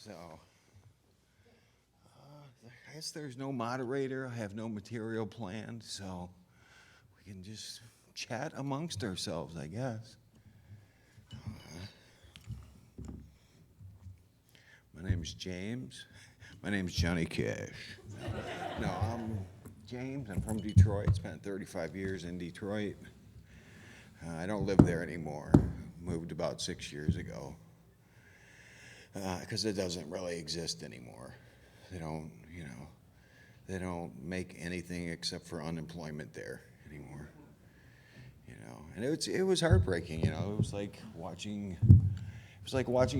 So, I guess there's no moderator. I have no material planned, so we can just chat amongst ourselves, I guess. My name's James. My name's Johnny Cash. No, I'm James. I'm from Detroit. Spent 35 years in Detroit. I don't live there anymore. Moved about 6 years ago. Because it doesn't really exist anymore. They don't, they don't make anything except for unemployment there anymore. And it was heartbreaking. It was like watching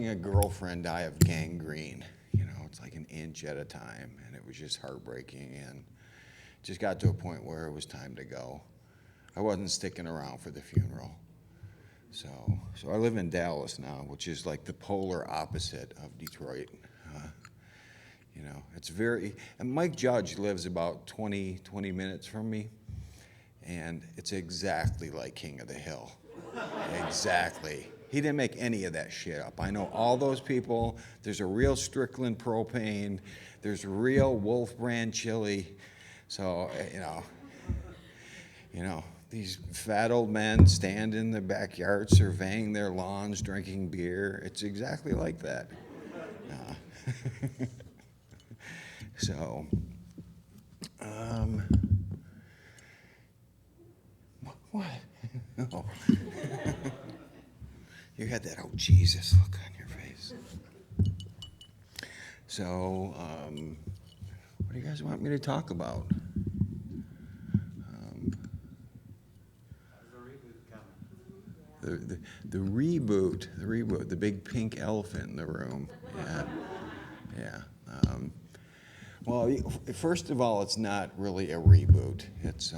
a girlfriend die of gangrene. It's like an inch at a time, and it was just heartbreaking. And it just got to a point where it was time to go. I wasn't sticking around for the funeral. So I live in Dallas now, which is like the polar opposite of Detroit. It's and Mike Judge lives about 20 minutes from me, and it's exactly like King of the Hill. Exactly. He didn't make any of that shit up. I know all those people. There's a real Strickland propane. There's real Wolf brand chili. So, these fat old men stand in the backyard surveying their lawns, drinking beer. It's exactly like that. What? Oh. You had that, oh, Jesus look on your face. So, what do you guys want me to talk about? The reboot, the big pink elephant in the room. Yeah. Well, first of all, it's not really a reboot. It's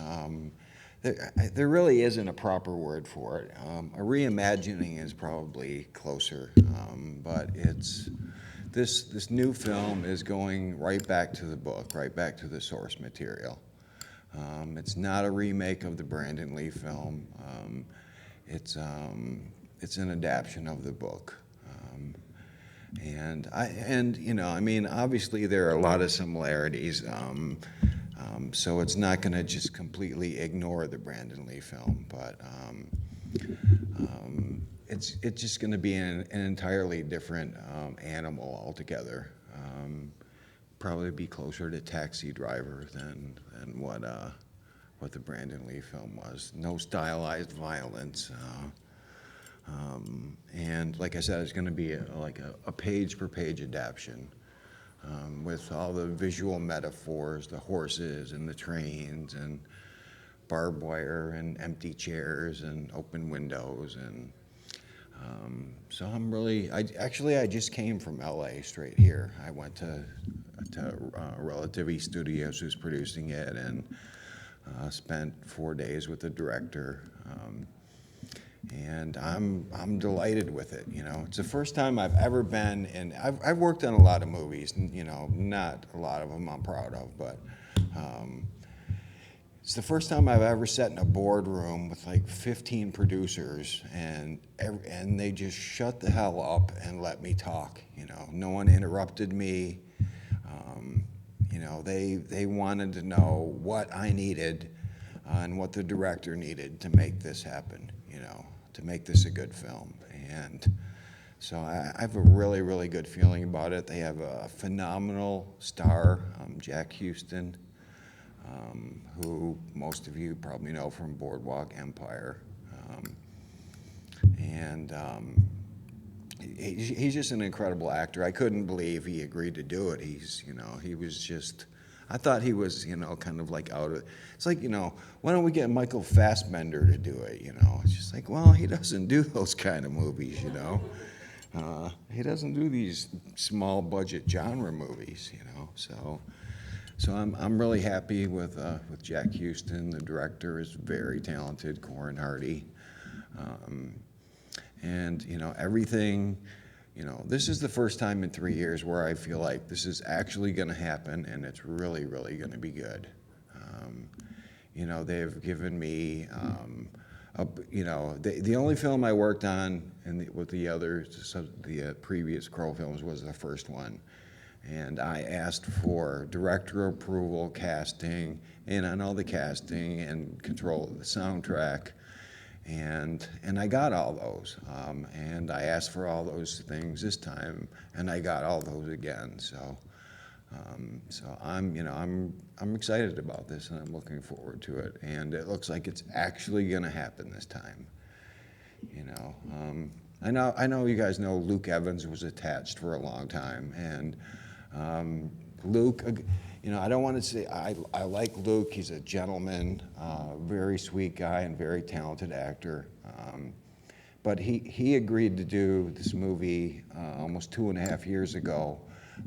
there really isn't a proper word for it. A reimagining is probably closer, but it's this new film is going right back to the book, right back to the source material. It's not a remake of the Brandon Lee film. It's an adaptation of the book. Obviously there are a lot of similarities. So it's not going to just completely ignore the Brandon Lee film, but it's just going to be an entirely different animal altogether. Probably be closer to Taxi Driver than what the Brandon Lee film was. No stylized violence. And like I said, it's going to be a page-per-page adaptation with all the visual metaphors, the horses and the trains and barbed wire and empty chairs and open windows. And so I just came from LA straight here. I went to Relativity Studios, who's producing it, and spent 4 days with the director. And I'm delighted with it. It's the first time I've ever been in. I've worked on a lot of movies. Not a lot of them I'm proud of, but it's the first time I've ever sat in a boardroom with like 15 producers, and they just shut the hell up and let me talk. No one interrupted me. They wanted to know what I needed and what the director needed to make this happen. To make this a good film. And so I have a really, really good feeling about it. They have a phenomenal star, Jack Houston, who most of you probably know from Boardwalk Empire. He's just an incredible actor. I couldn't believe he agreed to do it. He was just, I thought he was, kind of like out of, it's like, why don't we get Michael Fassbender to do it, It's just like, well, he doesn't do those kind of movies, He doesn't do these small budget genre movies, So I'm really happy with Jack Houston. The director is very talented, Corin Hardy. Everything, this is the first time in 3 years where I feel like this is actually going to happen, and it's really, really going to be good. They've given me you know, the only film I worked on with the others, so the previous Crow films, was the first one. And I asked for director approval, casting, and on all the casting and control of the soundtrack. And I got all those. And I asked for all those things this time, and I got all those again. So I'm excited about this, and I'm looking forward to it. And it looks like it's actually going to happen this time. You know, I know you guys know Luke Evans was attached for a long time, and Luke, you know, I don't want to say I like Luke. He's a gentleman, very sweet guy, and very talented actor. But he agreed to do this movie almost 2.5 years ago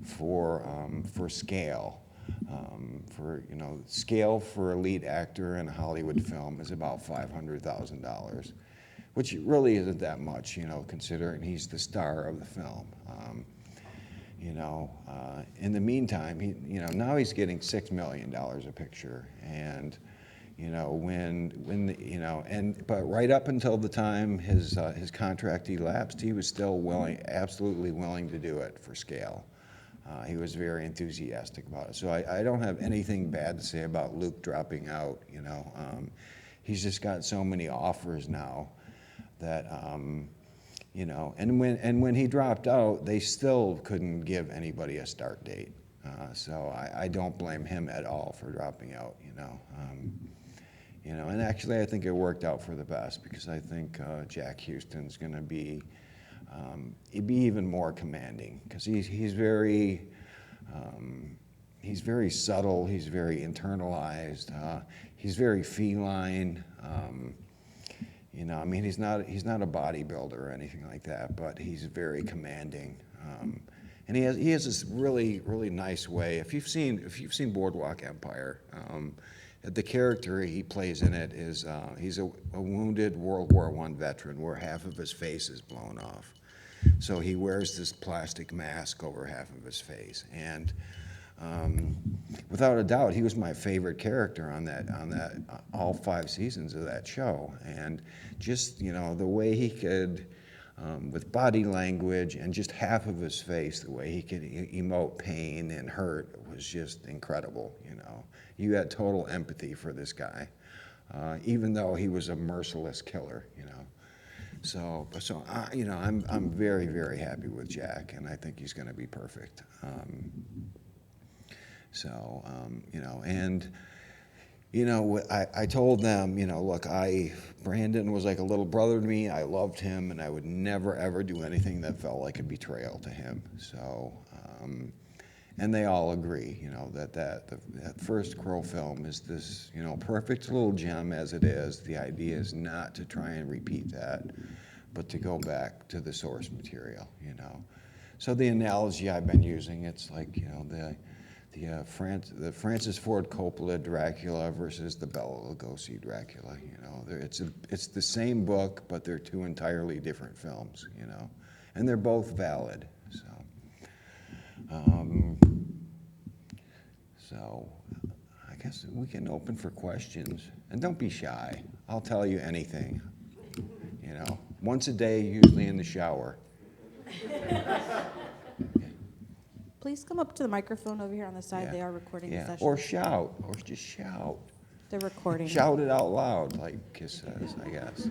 for scale. You know, scale for a lead actor in a Hollywood film is about $500,000, which really isn't that much, you know, considering he's the star of the film. You know, in the meantime, you know, now he's getting $6 million a picture, and you know, but right up until the time his contract elapsed, he was still absolutely willing to do it for scale. He was very enthusiastic about it. So I don't have anything bad to say about Luke dropping out. You know, he's just got so many offers now that. You know, and when he dropped out, they still couldn't give anybody a start date. So I don't blame him at all for dropping out. You know, and actually I think it worked out for the best, because I think Jack Houston's going to be even more commanding, because he's very subtle. He's very internalized. He's very feline. You know, I mean, he's not a bodybuilder or anything like that, but he's very commanding, and he has this really nice way. If you've seen Boardwalk Empire, the character he plays in it is he's a wounded World War I veteran, where half of his face is blown off, so he wears this plastic mask over half of his face, and without a doubt, he was my favorite character on that all 5 seasons of that show. And just, you know, the way he could, with body language and just half of his face, the way he could emote pain and hurt was just incredible. You know, you had total empathy for this guy, even though he was a merciless killer. You know, so you know, I'm very happy with Jack, and I think he's going to be perfect. You know, and, you know, I told them, you know, look, Brandon was like a little brother to me. I loved him, and I would never, ever do anything that felt like a betrayal to him. So, and they all agree, you know, that first Crow film is this, you know, perfect little gem as it is. The idea is not to try and repeat that, but to go back to the source material, you know. So the analogy I've been using, it's like, you know, the Francis Ford Coppola Dracula versus the Bela Lugosi Dracula. You know, it's the same book, but they're 2 entirely different films. You know, and they're both valid. So I guess we can open for questions, and don't be shy. I'll tell you anything. You know, once a day, usually in the shower. Please come up to the microphone over here on the side. Yeah. They are recording the session. Or shout, or just shout. They're recording. Shout it out loud, like Kiss says, I guess.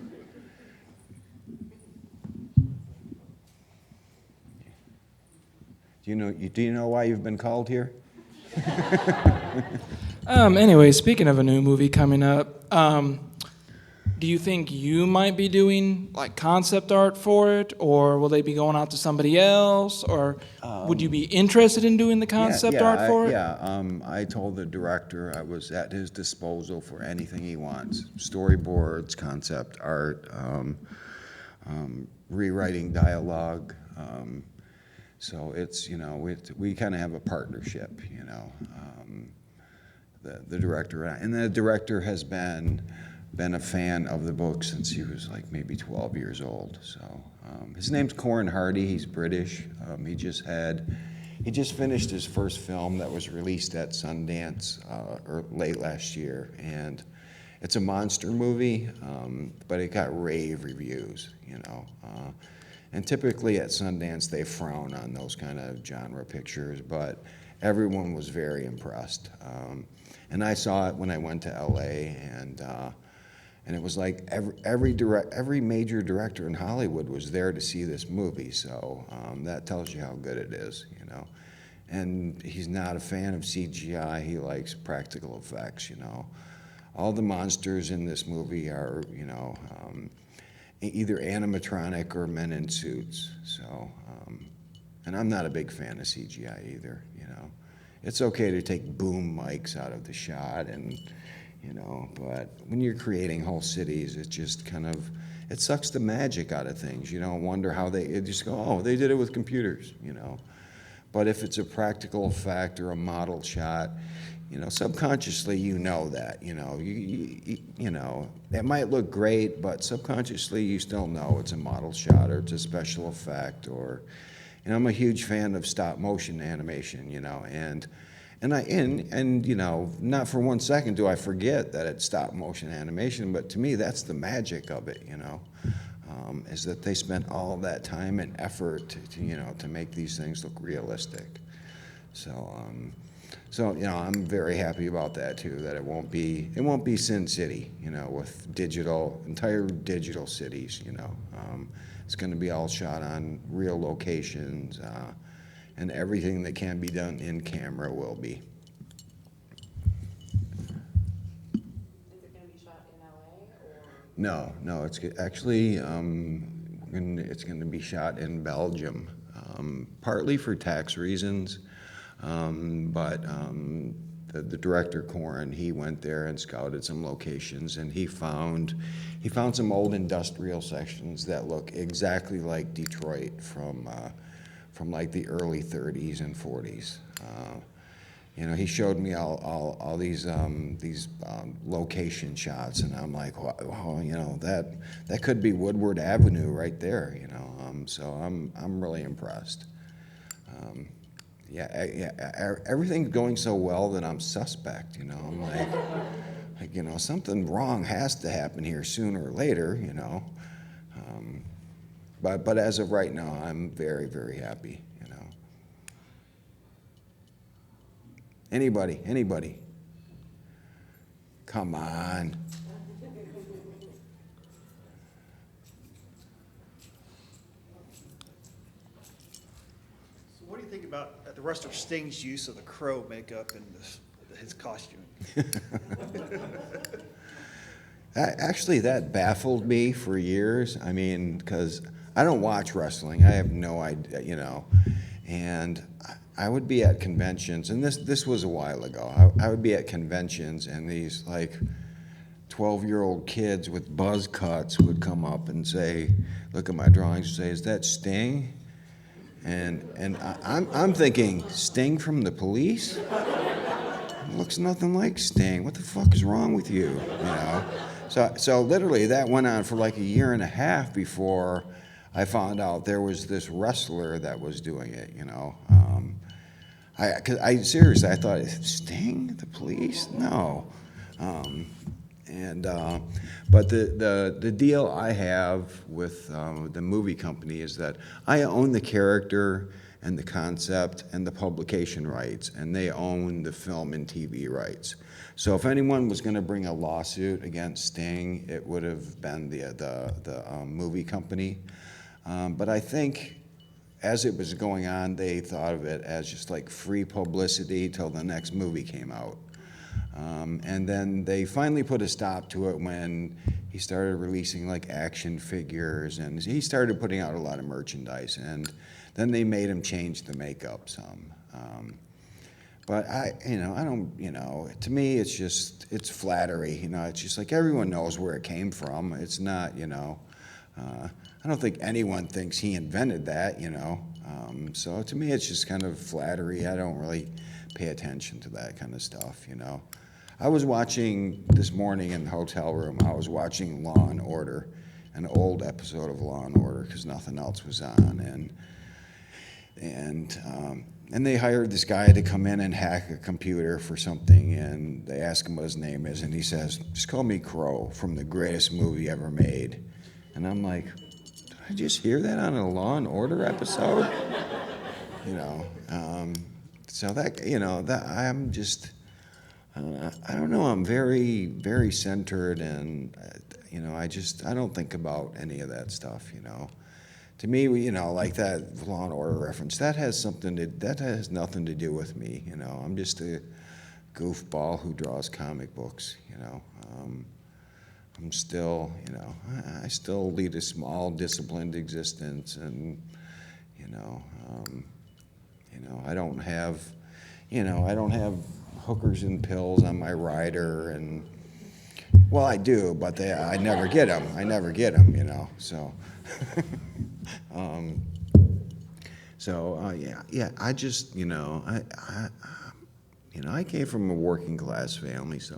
Do you know why you've been called here? Anyway, speaking of a new movie coming up, do you think you might be doing like concept art for it, or will they be going out to somebody else, or would you be interested in doing the concept art for it? Yeah, I told the director I was at his disposal for anything he wants: storyboards, concept art, rewriting dialogue. So it's, you know, we kind of have a partnership, you know, the director and the director has been a fan of the book since he was like maybe 12 years old. So his name's Corin Hardy. He's British. He just finished his first film that was released at Sundance late last year, and it's a monster movie, but it got rave reviews, you know. And typically at Sundance they frown on those kind of genre pictures, but everyone was very impressed. And I saw it when I went to LA, and it was like every major director in Hollywood was there to see this movie. So that tells you how good it is, you know. And he's not a fan of CGI. He likes practical effects, you know. All the monsters in this movie are, you know, either animatronic or men in suits. So, and I'm not a big fan of CGI either, you know. It's okay to take boom mics out of the shot and, you know, but when you're creating whole cities, it just kind of, it sucks the magic out of things. You don't wonder how they just go, oh, they did it with computers, you know. But if it's a practical effect or a model shot, you know, subconsciously you know that, you know. You know, it might look great, but subconsciously you still know it's a model shot or it's a special effect. Or, you know, I'm a huge fan of stop motion animation, you know, and you know, not for 1 second do I forget that it's stop motion animation, but to me that's the magic of it, you know, is that they spent all of that time and effort to you know, to make these things look realistic. So, so you know, I'm very happy about that too. That it won't be Sin City, you know, with entire digital cities, you know. It's going to be all shot on real locations. And everything that can be done in camera will be. Is it going to be shot in LA or? No, it's actually it's going to be shot in Belgium, partly for tax reasons, but the director Corin, he went there and scouted some locations, and he found some old industrial sections that look exactly like Detroit from like the early 30s and 40s. You know, he showed me all these location shots, and I'm like, wow, you know, that could be Woodward Avenue right there, you know. So I'm really impressed. Everything's going so well that I'm suspect, you know. I'm like, you know, something wrong has to happen here sooner or later, you know. But as of right now, I'm very, very happy, you know. Anybody? Come on. So what do you think about the rest of Sting's use of the crow makeup in his costume? Actually, that baffled me for years. I mean, because I don't watch wrestling. I have no idea, you know. And I would be at conventions, and this was a while ago. I would be at conventions, and these like 12-year-old kids with buzz cuts would come up and say, look at my drawings and say, is that Sting? And I'm thinking, Sting from the Police? It looks nothing like Sting. What the fuck is wrong with you? You know? So literally that went on for like a year and a half before I found out there was this wrestler that was doing it, you know. I seriously, I thought, Sting, the Police? No. But the deal I have with the movie company is that I own the character and the concept and the publication rights, and they own the film and TV rights. So if anyone was going to bring a lawsuit against Sting, it would have been the movie company. But I think as it was going on, they thought of it as just like free publicity till the next movie came out. And then they finally put a stop to it when he started releasing like action figures, and he started putting out a lot of merchandise, and then they made him change the makeup some. But I don't, you know, to me it's flattery, you know. It's just like everyone knows where it came from. It's not, you know, I don't think anyone thinks he invented that, you know. So to me it's just kind of flattery. I don't really pay attention to that kind of stuff, you know. I was watching this morning in the hotel room, I was watching Law and Order, an old episode of Law and Order, because nothing else was on, and And they hired this guy to come in and hack a computer for something, and they ask him what his name is, and he says, "Just call me Crow from the greatest movie ever made." And I'm like, did I just hear that on a Law and Order episode? You know, so that, you know, that I'm just, I don't know, I'm very, very centered, and, you know, I don't think about any of that stuff, you know. To me, you know, like that Law and Order reference, that has nothing to do with me, you know. I'm just a goofball who draws comic books, you know. I'm still, you know, I still lead a small, disciplined existence, and, you know, I don't have, hookers and pills on my rider, and, well, I do, but I never get them, you know, so. Yeah, I just, you know, I came from a working class family, so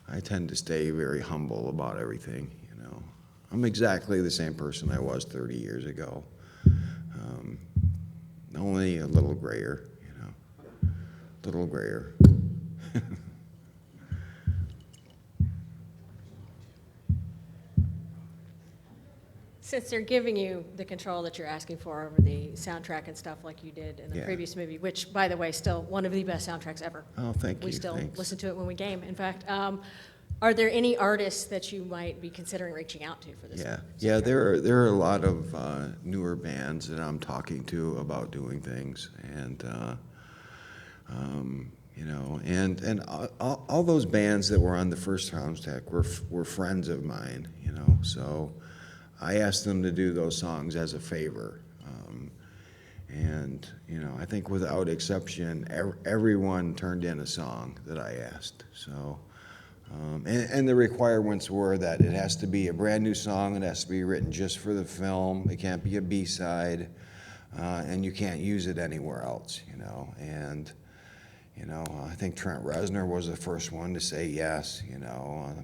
I tend to stay very humble about everything, you know. I'm exactly the same person I was 30 years ago, only a little grayer, you know, a little grayer. Since they're giving you the control that you're asking for over the soundtrack and stuff like you did in the Yeah. previous movie, which, by the way, still one of the best soundtracks ever. Oh, thank you. We still Thanks. listen to it when we game. In fact, are there any artists that you might be considering reaching out to for this? Yeah, there are a lot of newer bands that I'm talking to about doing things, and you know, and all those bands that were on the first soundtrack were friends of mine, you know, so I asked them to do those songs as a favor, and you know, I think without exception, everyone turned in a song that I asked. So, and the requirements were that it has to be a brand new song, it has to be written just for the film, it can't be a B-side, and you can't use it anywhere else, you know. And you know, I think Trent Reznor was the first one to say yes, you know.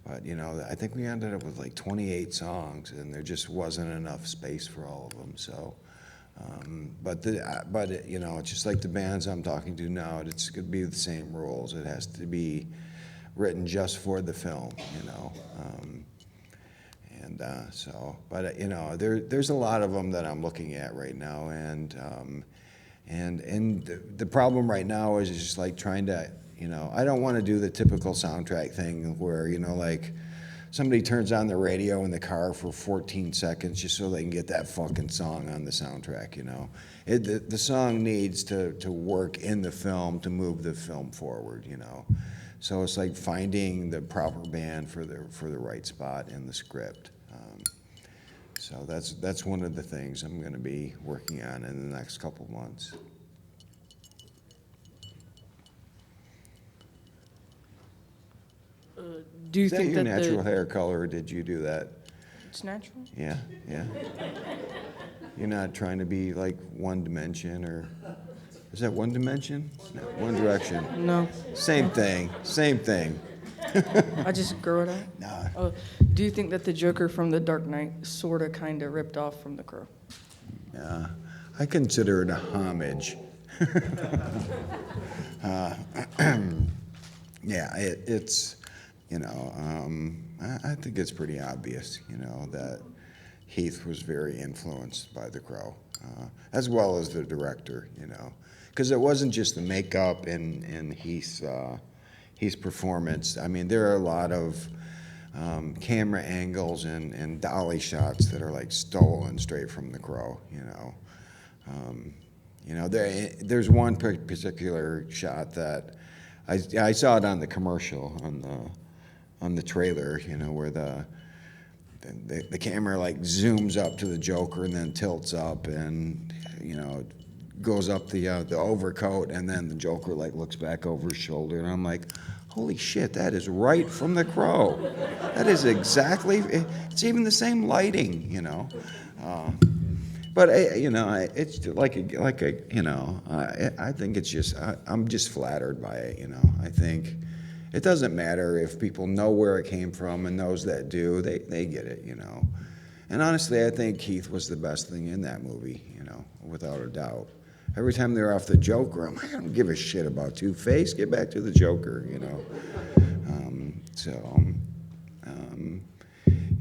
But, you know, I think we ended up with like 28 songs, and there just wasn't enough space for all of them. So, you know, it's just like the bands I'm talking to now. It's going to be the same rules. It has to be written just for the film, you know. You know, there's a lot of them that I'm looking at right now, and the problem right now is just like trying to, you know, I don't want to do the typical soundtrack thing where, you know, like somebody turns on the radio in the car for 14 seconds just so they can get that fucking song on the soundtrack, you know. The song needs to work in the film to move the film forward, you know. So it's like finding the proper band for the right spot in the script. So that's one of the things I'm going to be working on in the next couple of months. Do you Is that think your that natural hair color, or did you do that? it's natural? Yeah. You're not trying to be like One Dimension, or is that One Dimension? No, One Direction. No, Same thing. I just grow it out. No. Oh, do you think that the Joker from The Dark Knight sort of kind of ripped off from The Crow? I consider it a homage. Yeah, it's, you know, I think it's pretty obvious, you know, that Heath was very influenced by The Crow, as well as the director, you know, because it wasn't just the makeup and Heath's performance. I mean, there are a lot of camera angles and dolly shots that are like stolen straight from The Crow, you know. You know, there's one particular shot that I saw it on the commercial on the trailer, you know, where the camera like zooms up to the Joker and then tilts up and, you know, goes up the overcoat, and then the Joker like looks back over his shoulder, and I'm like, holy shit, that is right from The Crow. That is exactly, it's even the same lighting, you know. But you know, it's like a you know, I think it's just I'm just flattered by it, you know. I think it doesn't matter if people know where it came from, and those that do, they get it, you know. And honestly, I think Keith was the best thing in that movie, you know, without a doubt. every time they're off the Joker, I don't give a shit about Two-Face. Get back to the Joker, you know.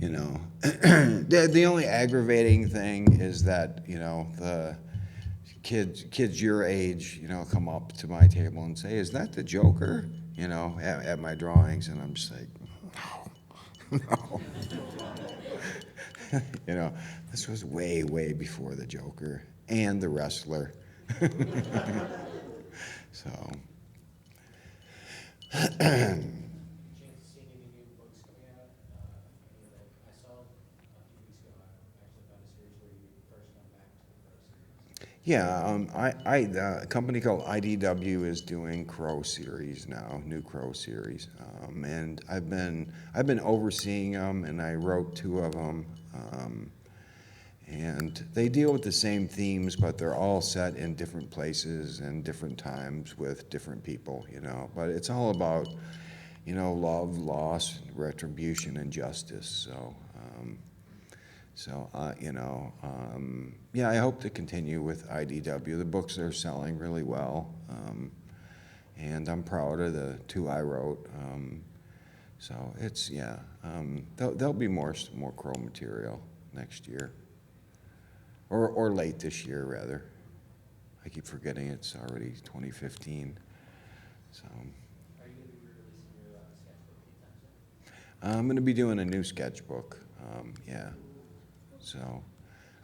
You know, the only aggravating thing is that, you know, the kids your age, you know, come up to my table and say, "Is that the Joker?" You know, at my drawings, and I'm just like, no. You know, this was way, way before the Joker and the wrestler. So. Yeah, a company called IDW is doing Crow series now, new Crow series, and I've been overseeing them, and I wrote 2 of them, and they deal with the same themes, but they're all set in different places and different times with different people, you know. But it's all about, you know, love, loss, retribution, and justice. So. You know, yeah, I hope to continue with IDW. The books are selling really well, and I'm proud of the 2 I wrote. So it's, yeah, there'll be more Crow material next year, or late this year, rather. I keep forgetting it's already 2015. So. Are you going to be releasing your sketchbook anytime soon? I'm going to be doing a new sketchbook, yeah. So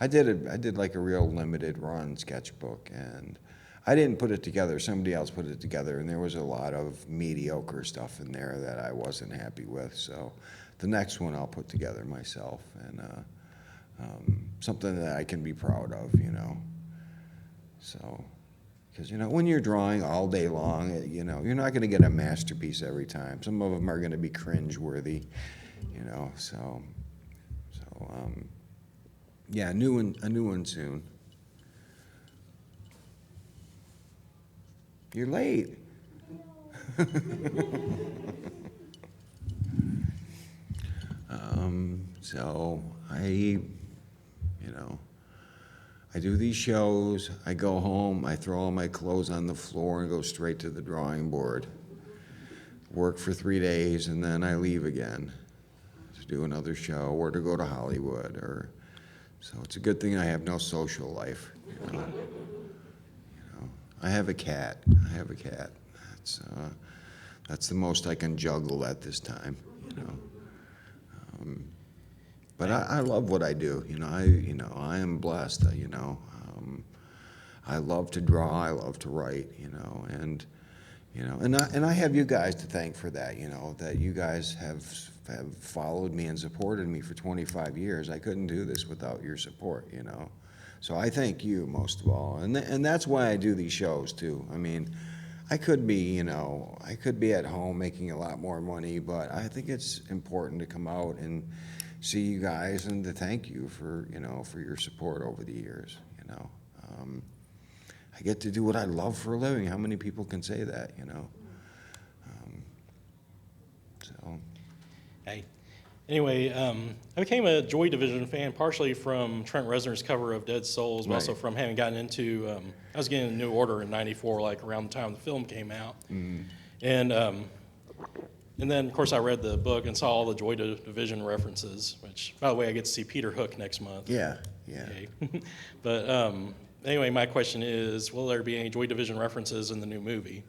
I did like a real limited run sketchbook, and I didn't put it together. Somebody else put it together, and there was a lot of mediocre stuff in there that I wasn't happy with. So the next one I'll put together myself, and something that I can be proud of, you know. So, because, you know, when you're drawing all day long, you know, you're not going to get a masterpiece every time. Some of them are going to be cringe-worthy, you know, so yeah, a new one soon. You're late. So I do these shows, I go home, I throw all my clothes on the floor and go straight to the drawing board. Work for 3 days, and then I leave again to do another show or to go to Hollywood. So it's a good thing I have no social life. You know? I have a cat. That's the most I can juggle at this time. You know. But I love what I do. You know, I am blessed. You know, I love to draw. I love to write. You know, and I have you guys to thank for that. You know, that you guys have followed me and supported me for 25 years. I couldn't do this without your support. You know, so I thank you most of all, and that's why I do these shows too. I mean, I could be at home making a lot more money, but I think it's important to come out and see you guys and to thank you for your support over the years. You know, I get to do what I love for a living. How many people can say that? You know, so. Hey. Anyway, I became a Joy Division fan partially from Trent Reznor's cover of Dead Souls, but also from having gotten into, I was getting a New Order in '94, like around the time the film came out. Mm-hmm. And then, of course, I read the book and saw all the Joy Division references, which, by the way, I get to see Peter Hook next month. Yeah. Okay. But anyway, my question is, will there be any Joy Division references in the new movie?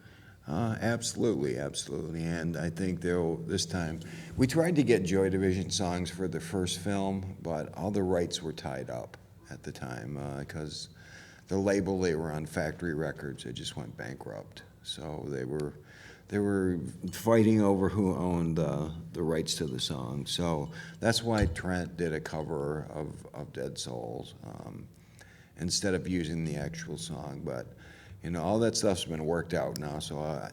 Absolutely, and I think this time, we tried to get Joy Division songs for the first film, but all the rights were tied up at the time because the label they were on, Factory Records, it just went bankrupt. So they were fighting over who owned the rights to the song. So that's why Trent did a cover of Dead Souls instead of using the actual song, but. You know, all that stuff's been worked out now, so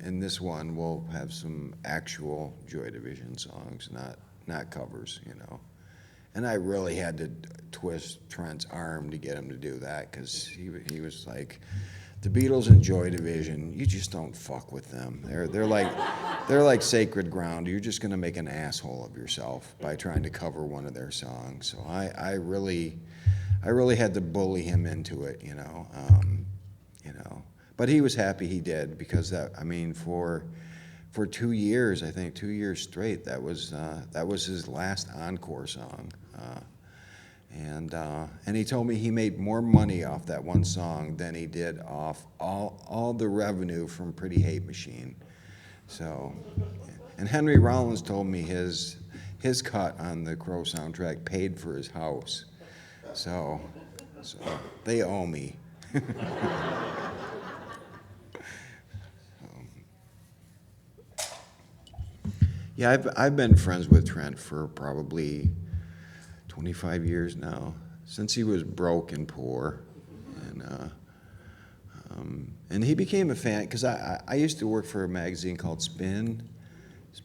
in this one we'll have some actual Joy Division songs, not covers, you know. And I really had to twist Trent's arm to get him to do that, because he was like, the Beatles and Joy Division, you just don't fuck with them. They're like sacred ground. You're just gonna make an asshole of yourself by trying to cover one of their songs. So I really I really had to bully him into it, But he was happy he did, because for 2 years, I think 2 years straight, that was his last encore song. And he told me he made more money off that one song than he did off all the revenue from Pretty Hate Machine. So, and Henry Rollins told me his cut on the Crow soundtrack paid for his house. So they owe me. Yeah, I've been friends with Trent for probably 25 years now, since he was broke and poor, and he became a fan because I used to work for a magazine called Spin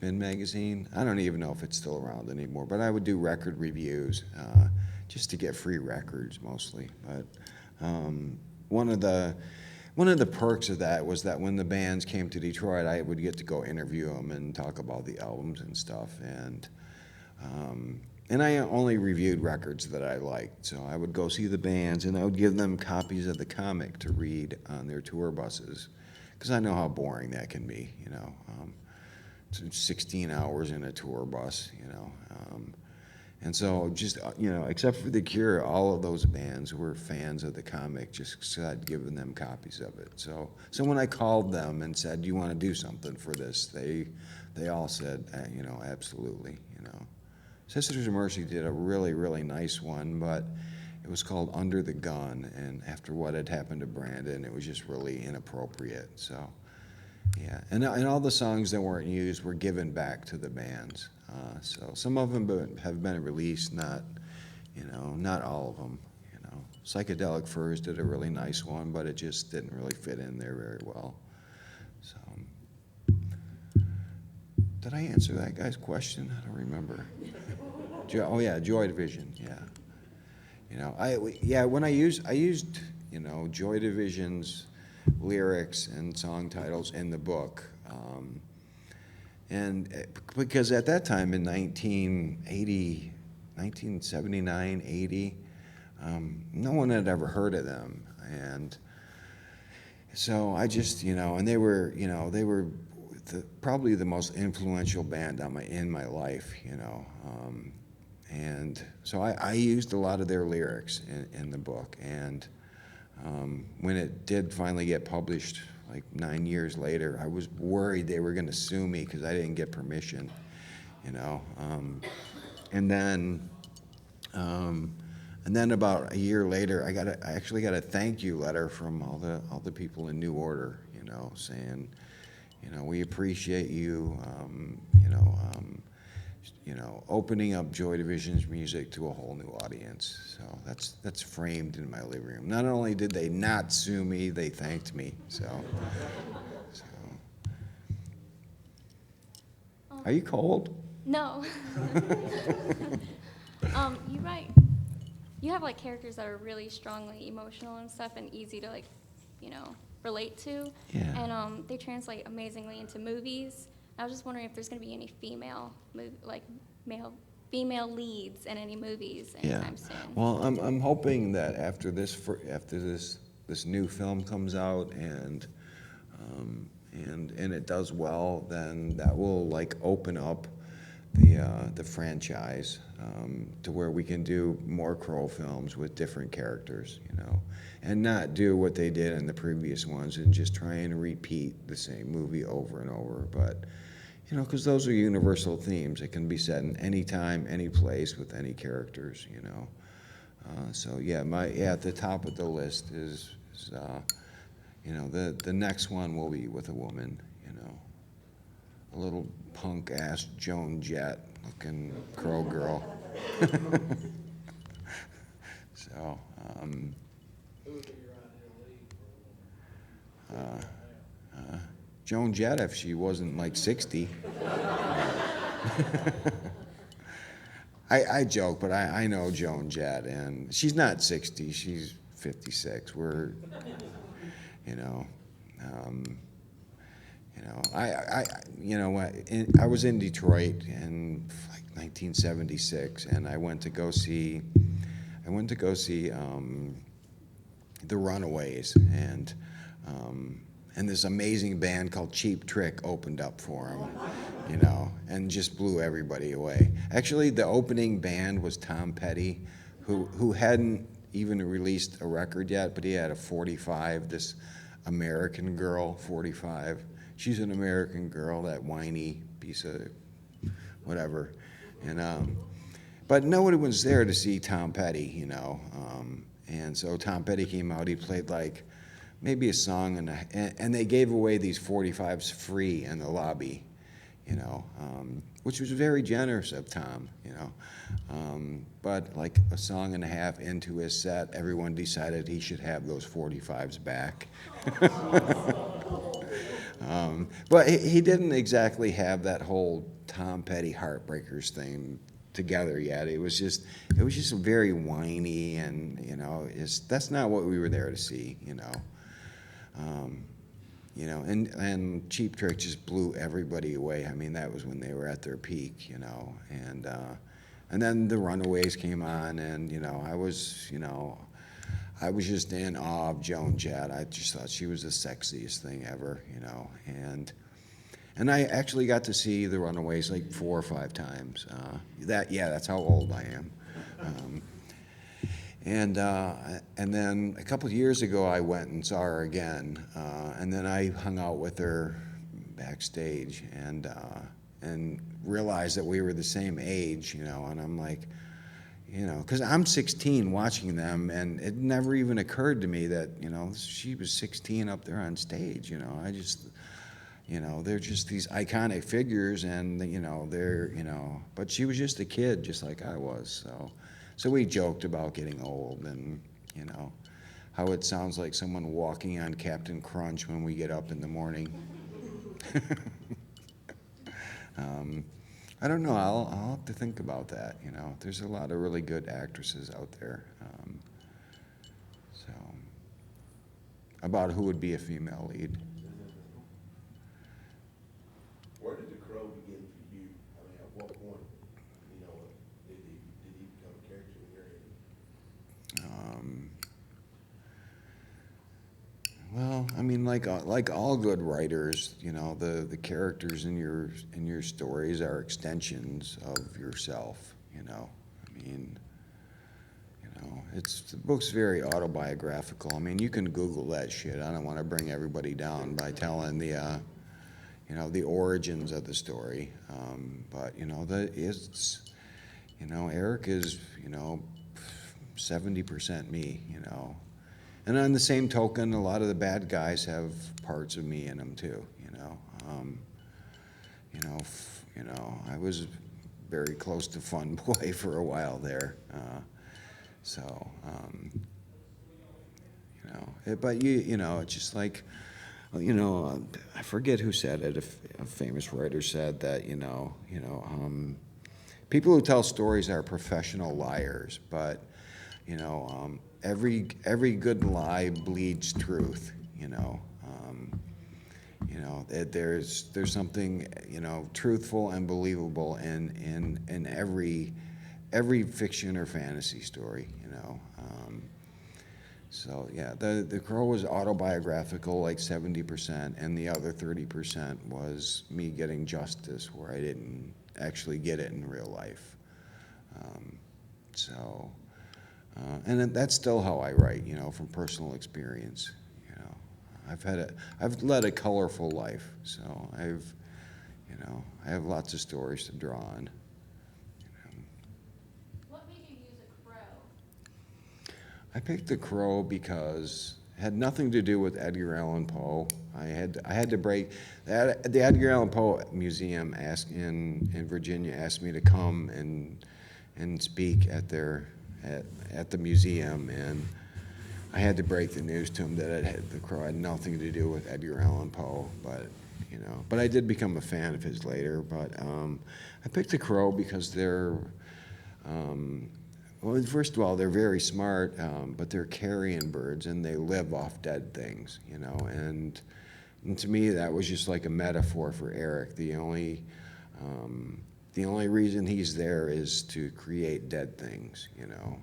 magazine. I don't even know if it's still around anymore, but I would do record reviews just to get free records mostly. But one of the perks of that was that when the bands came to Detroit, I would get to go interview them and talk about the albums and stuff. And I only reviewed records that I liked. So I would go see the bands, and I would give them copies of the comic to read on their tour buses, because I know how boring that can be, 16 hours in a tour bus, And so just, except for The Cure, all of those bands were fans of the comic, just because I'd given them copies of it. So when I called them and said, do you want to do something for this? They all said, absolutely, Sisters of Mercy did a really, really nice one, but it was called Under the Gun, and after what had happened to Brandon, it was just really inappropriate. So, yeah, and all the songs that weren't used were given back to the bands. So some of them have been released, not all of them. Psychedelic Furs did a really nice one, but it just didn't really fit in there very well. So, did I answer that guy's question? I don't remember. Joy Division. Yeah. When I used Joy Division's lyrics and song titles in the book, and because at that time in 1979, 80, no one had ever heard of them, and so I just and they were probably the most influential band in my life, and so I used a lot of their lyrics in the book, and when it did finally get published, like 9 years later, I was worried they were going to sue me because I didn't get permission, and then about a year later, I actually got a thank you letter from all the people in New Order, saying, we appreciate you, opening up Joy Division's music to a whole new audience. So that's framed in my living room. Not only did they not sue me, they thanked me. So. Are you cold? No. You write. You have like characters that are really strongly emotional and stuff, and easy to relate to. Yeah. And they translate amazingly into movies. I was just wondering if there's going to be any female leads in any movies anytime soon. Well, I'm hoping that after this new film comes out and it does well, then that will open up the franchise to where we can do more Crow films with different characters, and not do what they did in the previous ones and just try and repeat the same movie over and over. But because those are universal themes. It can be set in any time, any place, with any characters, So at the top of the list is the next one will be with a woman, a little punk-ass Joan Jett-looking Crow girl. So, Joan Jett, if she wasn't 60. I joke, but I know Joan Jett, and she's not 60. She's 56. I was in Detroit in 1976, and I went to go see I went to go see the Runaways, and this amazing band called Cheap Trick opened up for him, you know, and just blew everybody away. Actually, the opening band was Tom Petty, who hadn't even released a record yet, but he had a 45, this American Girl 45. She's an American Girl, that whiny piece of whatever. And but nobody was there to see Tom Petty, you know. And so Tom Petty came out. He played like maybe a song, and they gave away these 45s free in the lobby, you know, which was very generous of Tom, you know. But like a song and a half into his set, everyone decided he should have those 45s back. But he didn't exactly have that whole Tom Petty Heartbreakers thing together yet. It was just very whiny, and you know, that's not what we were there to see, you know. You know, and Cheap Trick just blew everybody away. I mean, that was when they were at their peak, you know. And then the Runaways came on, and you know, I was just in awe of Joan Jett. I just thought she was the sexiest thing ever, you know. And I actually got to see the Runaways like 4 or 5 times. That's how old I am. And then a couple of years ago, I went and saw her again, and then I hung out with her backstage, and realized that we were the same age, you know. And I'm like, you know, because I'm 16 watching them, and it never even occurred to me that, you know, she was 16 up there on stage, you know. I just, you know, they're just these iconic figures, and, you know, but she was just a kid, just like I was, So we joked about getting old, and, you know, how it sounds like someone walking on Captain Crunch when we get up in the morning. I don't know, I'll have to think about that, you know. There's a lot of really good actresses out there. So, about who would be a female lead. Where did The Crow begin for you? I mean, at what point, you know, did he become a character in your head? Well, I mean, like all good writers, you know, the characters in your stories are extensions of yourself, you know. I mean, you know, the book's very autobiographical. I mean, you can Google that shit. I don't want to bring everybody down by telling the you know, the origins of the story. But you know, you know, Eric is, you know, 70% me, you know. And on the same token, a lot of the bad guys have parts of me in them too, you know. You know, I was very close to Fun Boy for a while there. You know, but you know, it's just like, you know, I forget who said it. A famous writer said that, you know, people who tell stories are professional liars, but, you know, every good lie bleeds truth, you know. You know, there's something, you know, truthful and believable in every fiction or fantasy story, you know. So yeah, the Crow was autobiographical, like 70%, and the other 30% was me getting justice where I didn't actually get it in real life. And that's still how I write, you know, from personal experience. You know, I've led a colorful life, so I have lots of stories to draw on. What made you use a crow? I picked The Crow because it had nothing to do with Edgar Allan Poe. I had to break the Edgar Allan Poe Museum in Virginia asked me to come and speak at the museum, and I had to break the news to him that The Crow had nothing to do with Edgar Allan Poe, but I did become a fan of his later. But I picked The Crow because they're well, first of all, they're very smart, but they're carrion birds, and they live off dead things, you know. And to me, that was just like a metaphor for Eric. The only the only reason he's there is to create dead things, you know.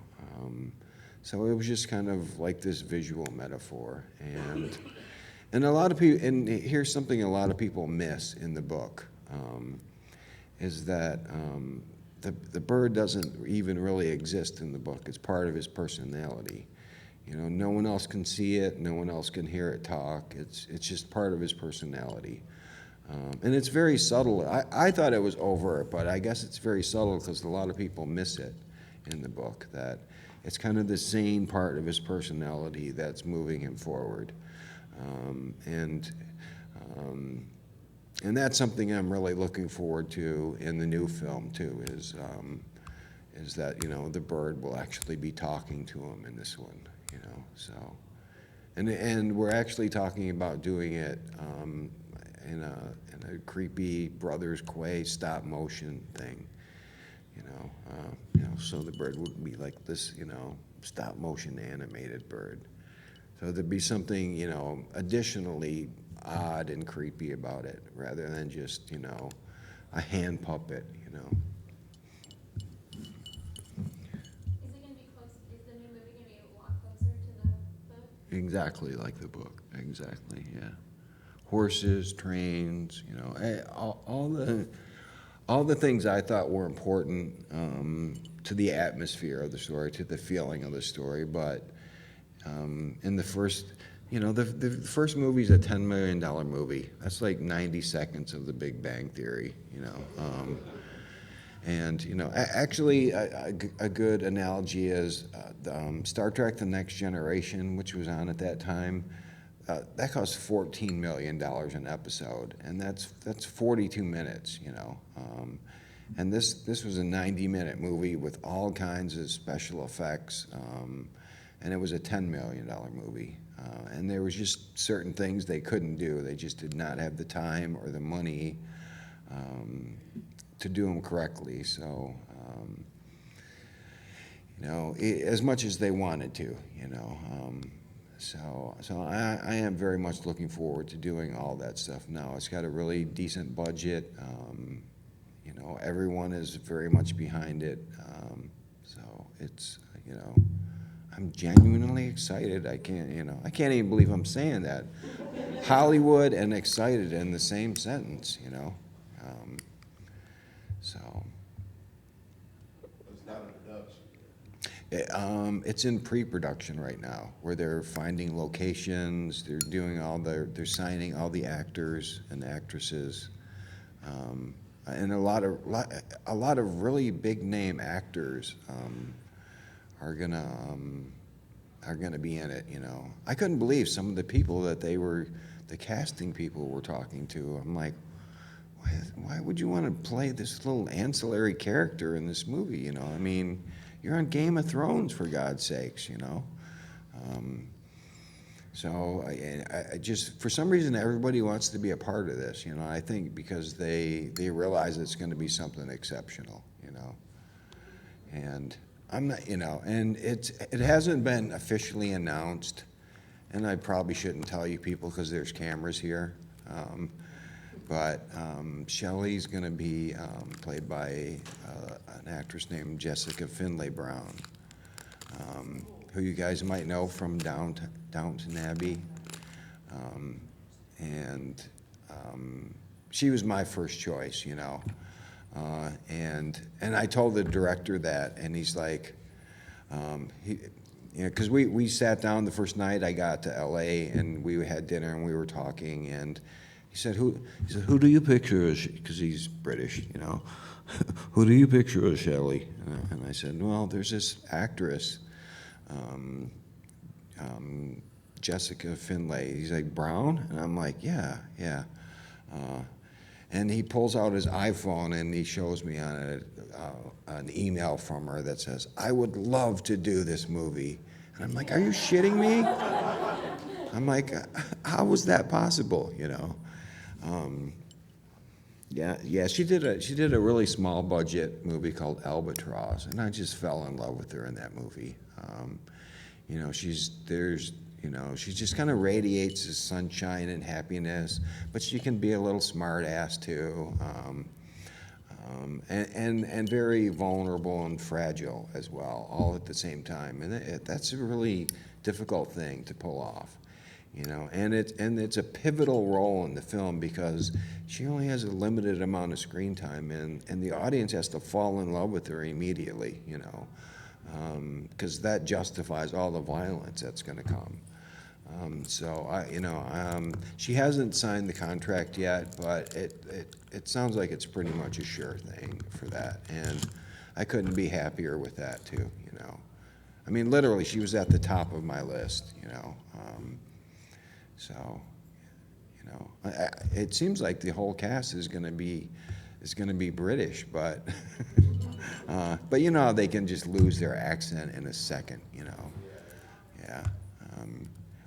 So it was just kind of like this visual metaphor, and a lot of people, and here's something a lot of people miss in the book, is that the bird doesn't even really exist in the book. It's part of his personality. You know, no one else can see it, no one else can hear it talk. It's just part of his personality. And it's very subtle. I thought it was overt, but I guess it's very subtle because a lot of people miss it in the book, that it's kind of the same part of his personality that's moving him forward. And that's something I'm really looking forward to in the new film too, is that, you know, the bird will actually be talking to him in this one, you know, so. And we're actually talking about doing it in a creepy Brothers Quay stop motion thing, you know, so the bird would be like this, you know, stop motion animated bird. So there'd be something, you know, additionally odd and creepy about it, rather than just, you know, a hand puppet, you know. Is it gonna be close, is the new movie gonna be a lot closer to the book? Exactly like the book, exactly, yeah. Horses, trains, you know, all the things I thought were important to the atmosphere of the story, to the feeling of the story, but in the first, you know, the first movie's a $10 million movie. That's like 90 seconds of The Big Bang Theory, you know. And, you know, actually a good analogy is Star Trek: The Next Generation, which was on at that time. That cost $14 million an episode, and that's 42 minutes, you know. And this was a 90-minute movie with all kinds of special effects, and it was a $10 million movie. And there was just certain things they couldn't do. They just did not have the time or the money to do them correctly. So, you know, as much as they wanted to, you know. So I am very much looking forward to doing all that stuff now. It's got a really decent budget. You know, everyone is very much behind it. So it's, you know, I'm genuinely excited. I can't even believe I'm saying that. Hollywood and excited in the same sentence, you know. So. It's not in production. It's in pre-production right now, where they're finding locations, they're doing they're signing all the actors and actresses, and a lot of really big name actors are gonna be in it. You know, I couldn't believe some of the people that the casting people were talking to. I'm like, why would you want to play this little ancillary character in this movie? You know, I mean, you're on Game of Thrones, for God's sakes, you know. So I just, for some reason, everybody wants to be a part of this, you know. I think because they realize it's going to be something exceptional, you know. And I'm not, you know, and it hasn't been officially announced, and I probably shouldn't tell you people because there's cameras here. But Shelley's going to be played by an actress named Jessica Finlay Brown, who you guys might know from Downton Abbey. And she was my first choice, you know. And I told the director that, and he's like, you know, because we sat down the first night I got to LA, and we had dinner and we were talking, and he said, who do you picture as, because he's British, you know, who do you picture as Shelley? And I said, well, there's this actress, Jessica Finlay. He's like, Brown? And I'm like, yeah. And he pulls out his iPhone and he shows me on an email from her that says, I would love to do this movie. And I'm like, are you shitting me? I'm like, how was that possible, you know? Yeah, she did a really small budget movie called Albatross, and I just fell in love with her in that movie. You know, she just kind of radiates this sunshine and happiness, but she can be a little smart ass too. and very vulnerable and fragile as well, all at the same time. And that's a really difficult thing to pull off, you know. And it's a pivotal role in the film because she only has a limited amount of screen time, and the audience has to fall in love with her immediately, you know, because that justifies all the violence that's going to come. She hasn't signed the contract yet, but it sounds like it's pretty much a sure thing for that, and I couldn't be happier with that too, you know. I mean, literally, she was at the top of my list, you know. It seems like the whole cast is going to be British, but but you know how they can just lose their accent in a second, you know. Yeah.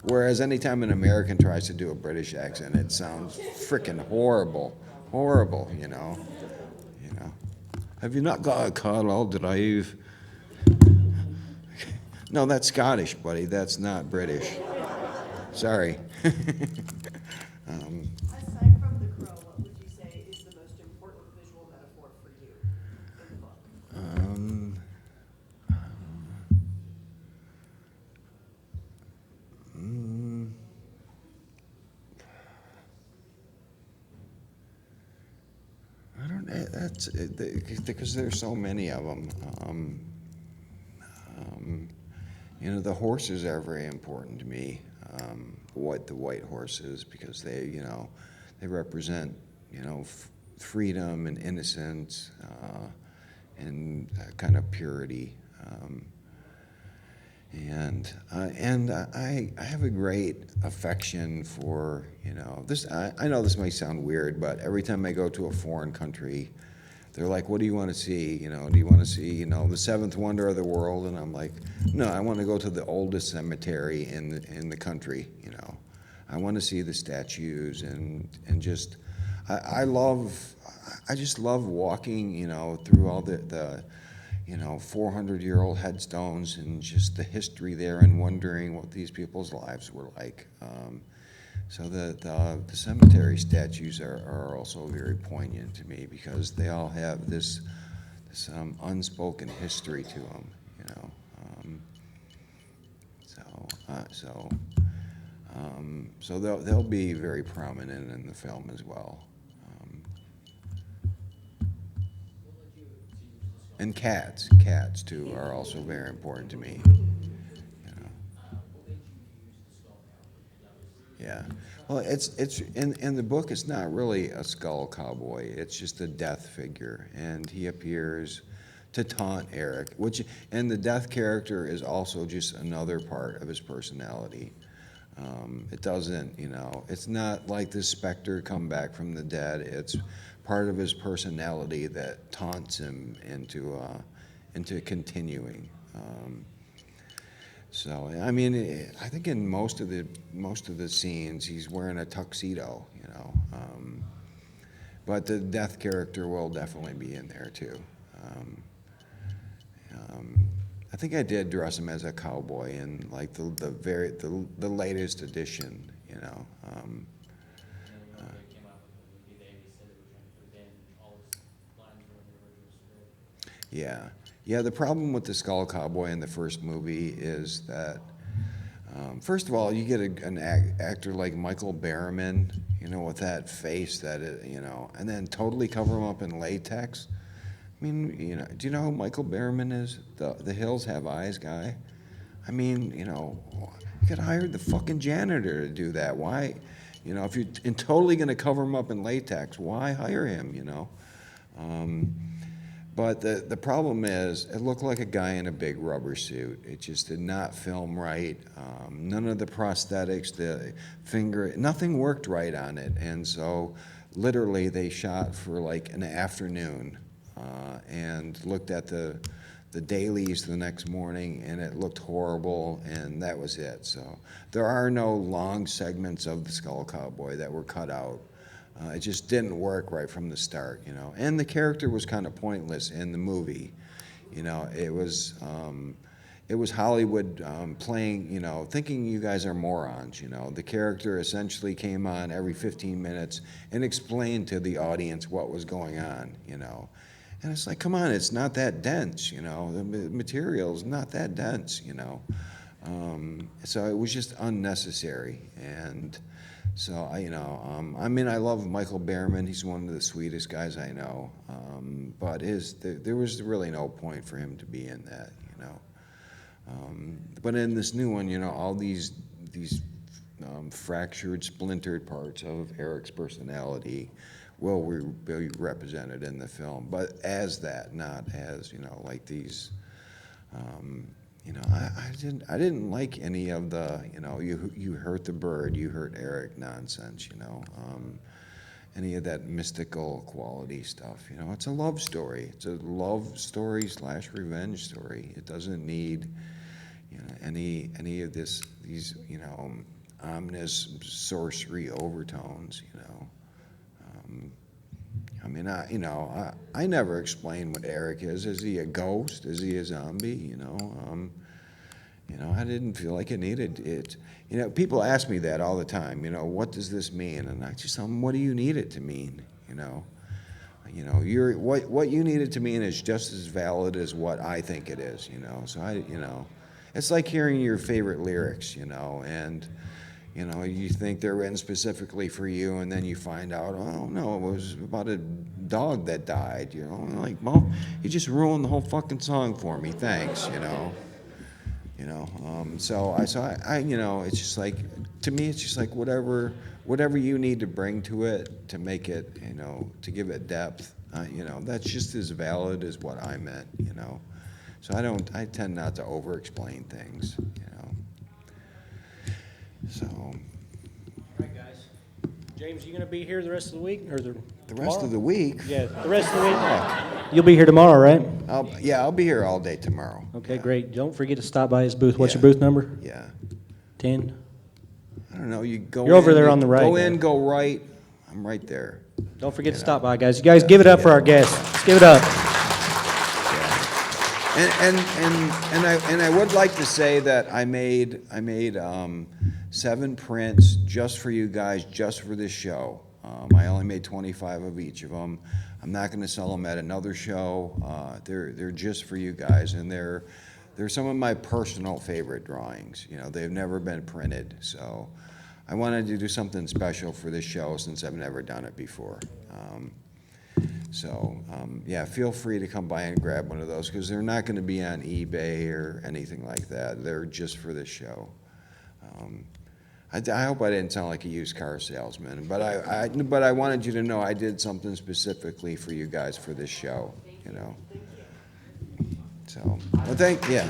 Whereas anytime an American tries to do a British accent, it sounds frickin' horrible, you know. You know, have you not got a car? I'll drive. No, that's Scottish, buddy. That's not British. Sorry. Aside from the crow, what would you say is the most important visual metaphor for you in the book? I don't know. That's because there's so many of them. You know, the horses are very important to me. The white horses, because they represent, you know, freedom and innocence and kind of purity. And I have a great affection for, you know, this. I know this might sound weird, but every time I go to a foreign country, they're like, "What do you want to see? You know, do you want to see, you know, the seventh wonder of the world?" And I'm like, "No, I want to go to the oldest cemetery in the country. You know, I want to see the statues and just, I just love walking, you know, through all the you know, 400-year-old headstones and just the history there and wondering what these people's lives were like." So the cemetery statues are also very poignant to me because they all have this unspoken history to them, you know. So they'll be very prominent in the film as well. And cats too are also very important to me. You know. Yeah. Well, it's in the book. It's not really a skull cowboy. It's just a death figure, and he appears to taunt Eric. And the death character is also just another part of his personality. It doesn't, you know, it's not like this specter come back from the dead. It's part of his personality that taunts him into continuing. So I mean, I think in most of the scenes he's wearing a tuxedo, you know. But the death character will definitely be in there too. I think I did dress him as a cowboy in like the latest edition, you know. Yeah. The problem with the Skull Cowboy in the first movie is that, first of all, you get an actor like Michael Berryman, you know, with that face you know, and then totally cover him up in latex. I mean, you know, do you know who Michael Berryman is? The Hills Have Eyes guy. I mean, you know, you could hire the fucking janitor to do that. Why, you know, if you're totally going to cover him up in latex, why hire him? You know. But the problem is, it looked like a guy in a big rubber suit. It just did not film right. None of the prosthetics, the finger, nothing worked right on it. And so, literally, they shot for like an afternoon and looked at the dailies the next morning, and it looked horrible, and that was it. So there are no long segments of the Skull Cowboy that were cut out. It just didn't work right from the start, you know. And the character was kind of pointless in the movie. You know, it was Hollywood playing, you know, thinking you guys are morons, you know. The character essentially came on every 15 minutes and explained to the audience what was going on, you know. And it's like, come on, it's not that dense, you know. The material's not that dense, you know. So it was just unnecessary. And so I mean, I love Michael Behrman. He's one of the sweetest guys I know. But there was really no point for him to be in that, you know. But in this new one, you know, all these fractured, splintered parts of Eric's personality will be represented in the film, but as that, not as, you know, like these. You know, I didn't like any of the, you know, you hurt the bird, you hurt Eric nonsense, you know. Any of that mystical quality stuff, you know. It's a love story. It's a love story / revenge story. It doesn't need, you know, any of these, you know, ominous sorcery overtones, you know. I mean, I never explained what Eric is. Is he a ghost? Is he a zombie? You know, I didn't feel like it needed it. You know, people ask me that all the time. You know, what does this mean? And I just tell them, what do you need it to mean? You know, what you need it to mean is just as valid as what I think it is. You know, so you know, it's like hearing your favorite lyrics. You know, and you know, you think they're written specifically for you, and then you find out, oh no, it was about a dog that died. You know, like, well, you just ruined the whole fucking song for me. Thanks. You know. So I, you know, it's just like, to me, it's just like whatever you need to bring to it to make it, you know, to give it depth. You know, that's just as valid as what I meant. You know, so I tend not to over-explain things. You know. So. All right, guys. James, you gonna be here the rest of the week, or The rest of the week? Yeah, the rest of the week. You'll be here tomorrow, right? I'll be here all day tomorrow. Okay, yeah. great. Don't forget to stop by his booth. What's Yeah. your booth number? Yeah. 10? I don't know. You go. You're over in, there you on the right, Go guys. in, go right. I'm right there. Don't forget to You stop know. by, guys. You guys give it up for Yeah. our guests. Let's give it up. And I would like to say that I made 7 prints just for you guys, just for this show. I only made 25 of each of them. I'm not going to sell them at another show. They're just for you guys, and they're some of my personal favorite drawings. You know, they've never been printed, so I wanted to do something special for this show since I've never done it before. Yeah, feel free to come by and grab one of those because they're not going to be on eBay or anything like that. They're just for this show. I hope I didn't sound like a used car salesman, but I wanted you to know I did something specifically for you guys for this show. You know. So, well, yeah.